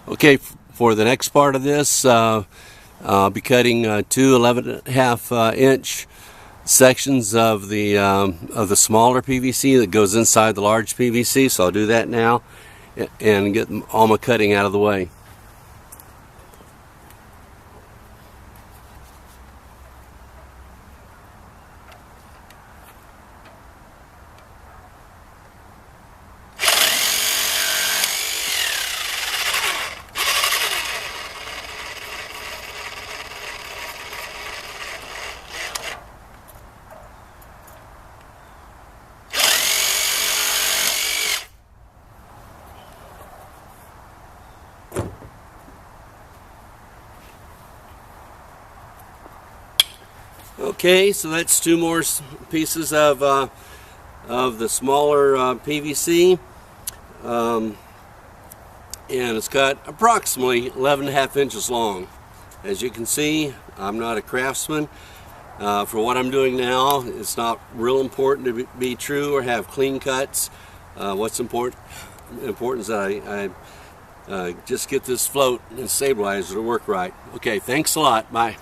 Okay, for the next part of this, I'll be cutting two 11.5 inch sections of the smaller PVC that goes inside the large PVC. So I'll do that now and get all my cutting out of the way. Okay, so that's two more pieces of the smaller PVC, and it's got approximately 11.5 inches long. As you can see, I'm not a craftsman. For what I'm doing now, it's not real important to be true or have clean cuts. What's important is that I just get this float and stabilizer to work right. Okay, thanks a lot. Bye.